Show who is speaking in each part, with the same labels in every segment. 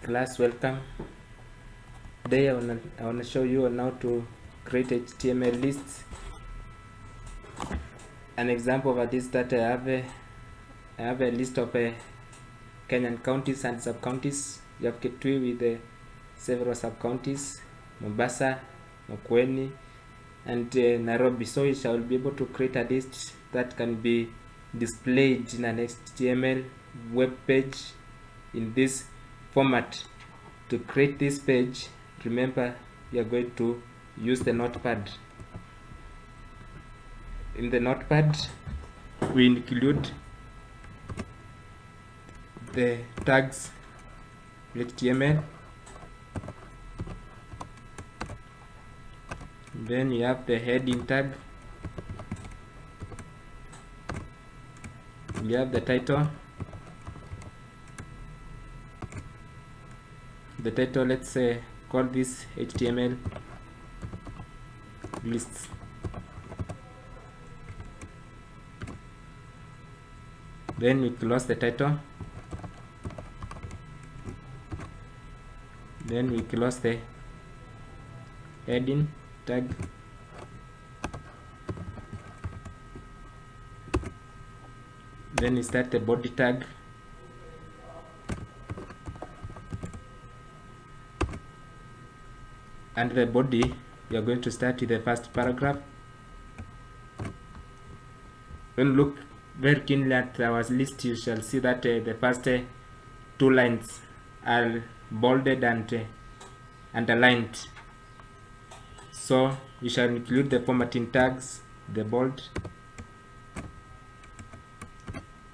Speaker 1: Class, welcome. Today I wanna show you on how to create HTML lists. An example of a list that I have a list of Kenyan counties and sub-counties. You have Kitui with several sub-counties, Mombasa, Makueni, and Nairobi. So you shall be able to create a list that can be displayed in an HTML web page in this format. To create this page, remember you are going to use the notepad. In the notepad, we include the tags HTML. Then you have the heading tag. You have the title. The title, let's say, call this HTML lists. Then we close the title. Then we close the heading tag. Then we start the body tag. And the body, we are going to start with the first paragraph. When you look very keenly at our list, you shall see that the first two lines are bolded and underlined. So we shall include the formatting tags, the bold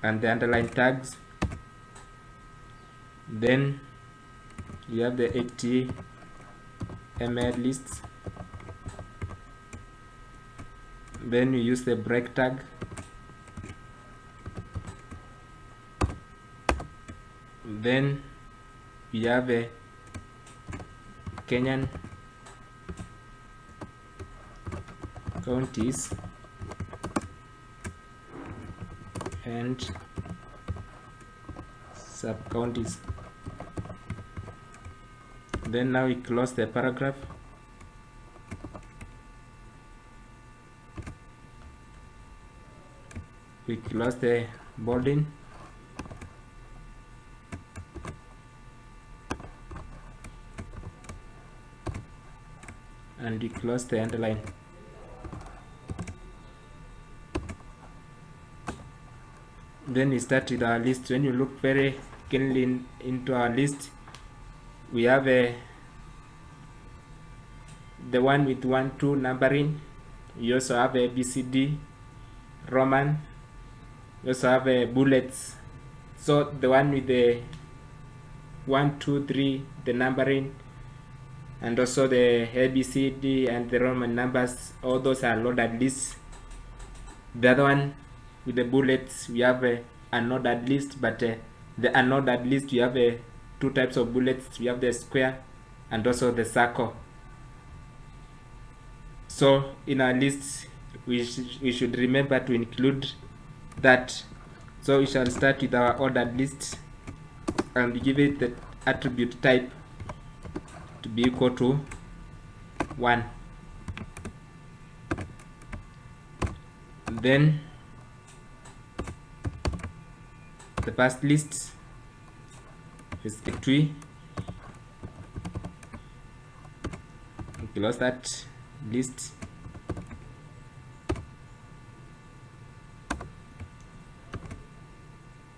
Speaker 1: and the underline tags. Then you have the HTML lists. Then you use the break tag. Then we have a Kenyan counties and sub-counties. Then now we close the paragraph. We close the bolding. And we close the underline. Then we start with our list. When you look very keenly into our list, we have the one with 1, 2 numbering. You also have a BCD, Roman. You also have bullets. So the one with the 1, 2, 3, the numbering, and also the ABCD and the Roman numbers, all those are loaded lists. The other one with the bullets, we have a unordered list, but the unordered list, we have two types of bullets. We have the square and also the circle. So in our list, we should remember to include that. So we shall start with our ordered list and give it the attribute type to be equal to 1. Then the first list is a tree. We close that list.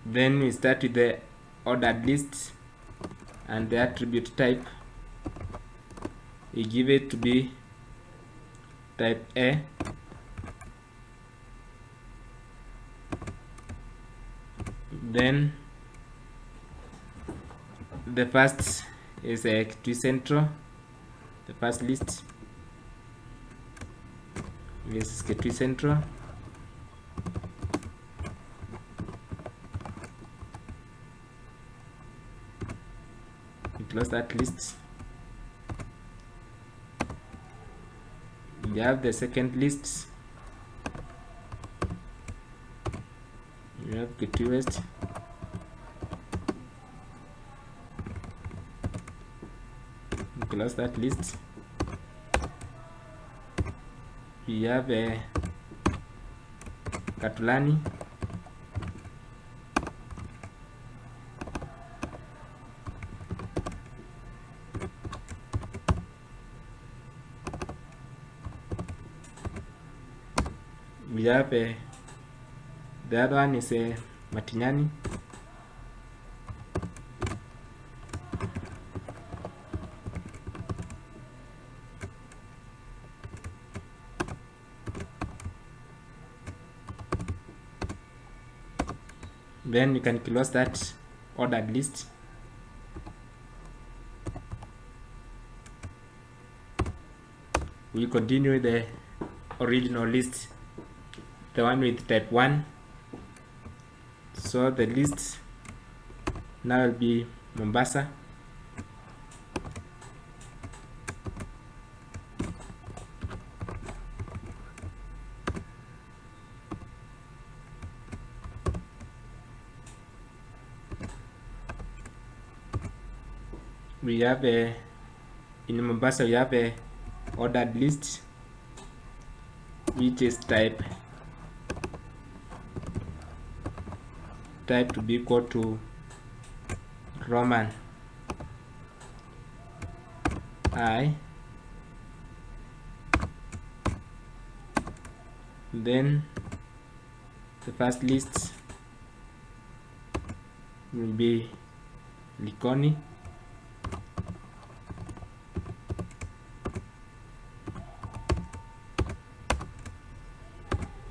Speaker 1: Then we start with the ordered list and the attribute type. We give it to be type A. Then the first is a Central. The first list is Kitui Central. We close that list. We have the second list. We have Kitui West. close that list. We have Katulani. We have the other one is Matinyani. Then you can close that ordered list. We continue the original list, the one with type 1. So the list now will be Mombasa. We have in Mombasa we have a ordered list which is type to be equal to Roman I. Then the first list will be Likoni.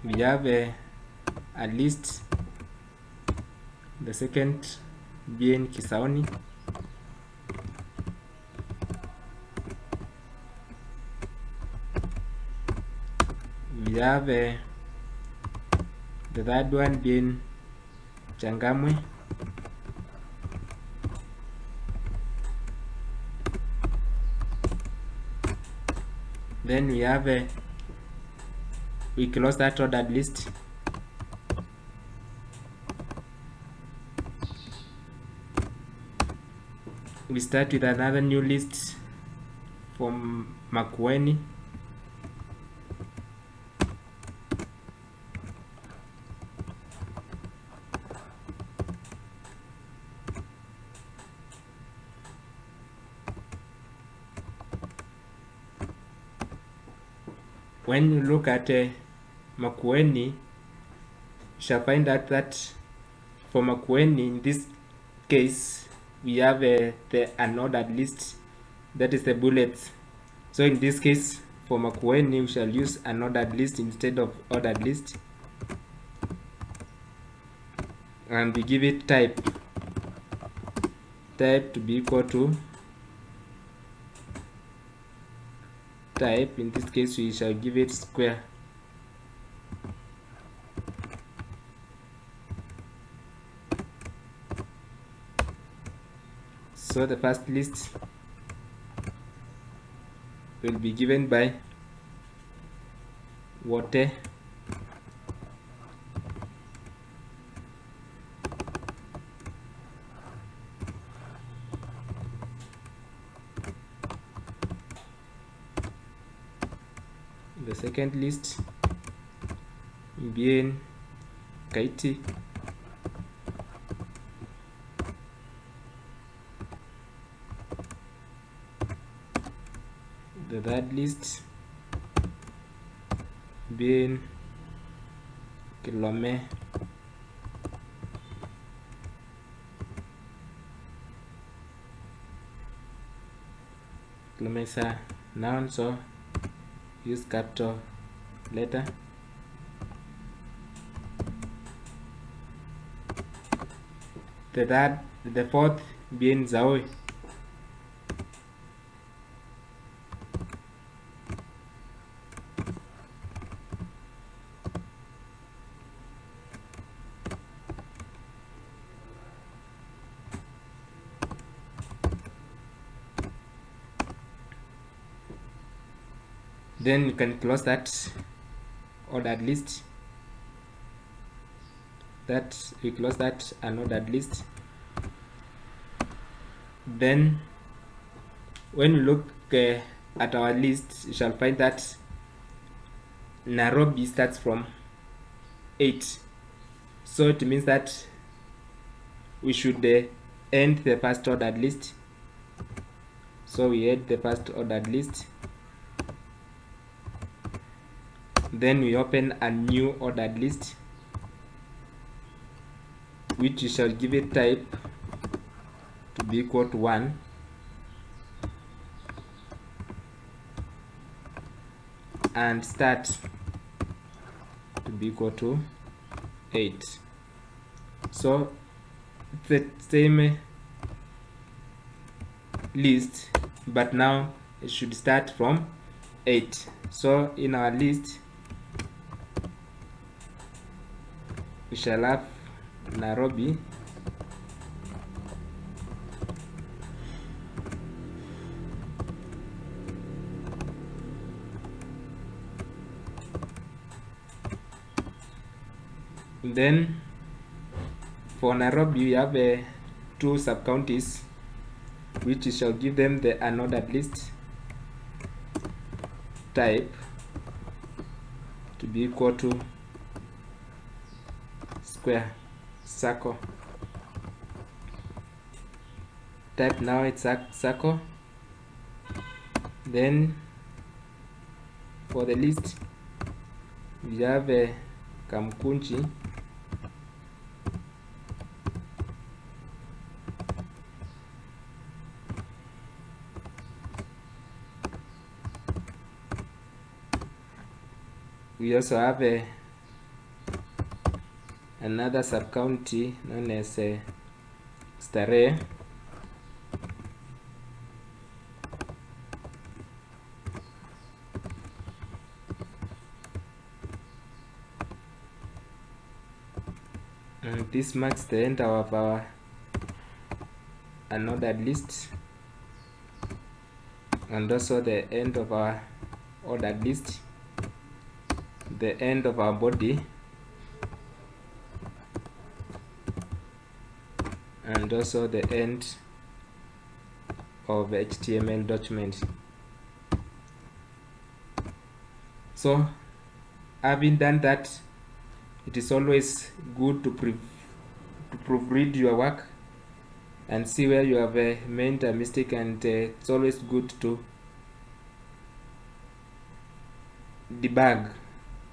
Speaker 1: We have a list, the second being Kisaoni. We have the third one being Changamwe. Then we have we close that ordered list. We start with another new list from Makueni. When you look at Makueni, you shall find out that for Makueni, in this case, we have the unordered list, that is the bullets. So in this case, for Makueni, we shall use unordered list instead of ordered list, and we give it type to be equal to type. In this case, we shall give it square. So the first list will be given by Wote. The second list will be in Kaiti. The third list being Kilome. Kilome is a noun, so use capital letter. The fourth being Zaoi. Then you can close that ordered list. That we close that unordered list. Then when you look at our list, you shall find that Nairobi starts from 8. So it means that we should end the first ordered list. So we end the first ordered list. Then we open a new ordered list, which we shall give it type to be equal to 1. And start to be equal to 8. So the same list, but now it should start from 8. So in our list we shall have Nairobi, then for Nairobi we have 2 sub-counties, which we shall give them the unordered list type to be equal to square circle. Type now it's a circle. Then for the list we have Kamkunji, we also have another sub-county known as Starehe, and this marks the end of our unordered list and also the end of our ordered list, the end of our body, and also the end of HTML document. So having done that, it is always good to proofread your work and see where you have made a mistake, and it's always good to debug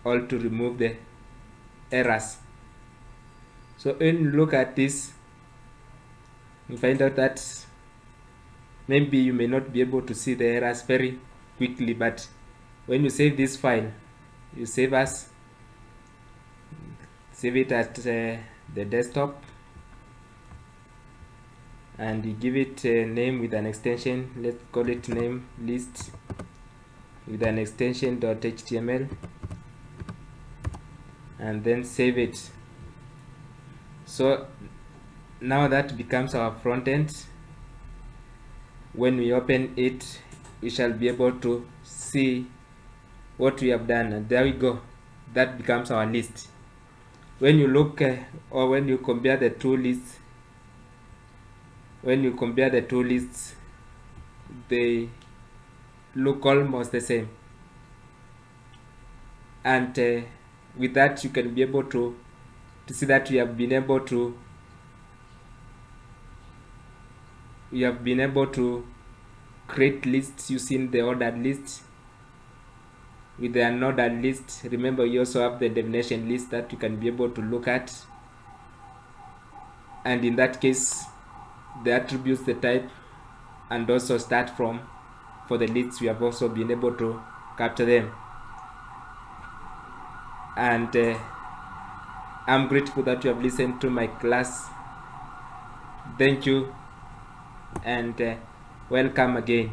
Speaker 1: or to remove the errors. So when you look at this, you find out that maybe you may not be able to see the errors very quickly, but when you save this file, you save it at the desktop, and you give it a name with an extension. Let's call it name list with an extension .html, and then save it. So now that becomes our front end. When we open it, we shall be able to see what we have done, and there we go. That becomes our list. When you look or when you compare the two lists, they look almost the same, and with that you can be able to see that we have been able to create lists using the ordered list. With the unordered list, remember you also have the definition list that you can be able to look at, and in that case the attributes, the type, and also start from for the lists, we have also been able to capture them. And I'm grateful that you have listened to my class. Thank you, and welcome again.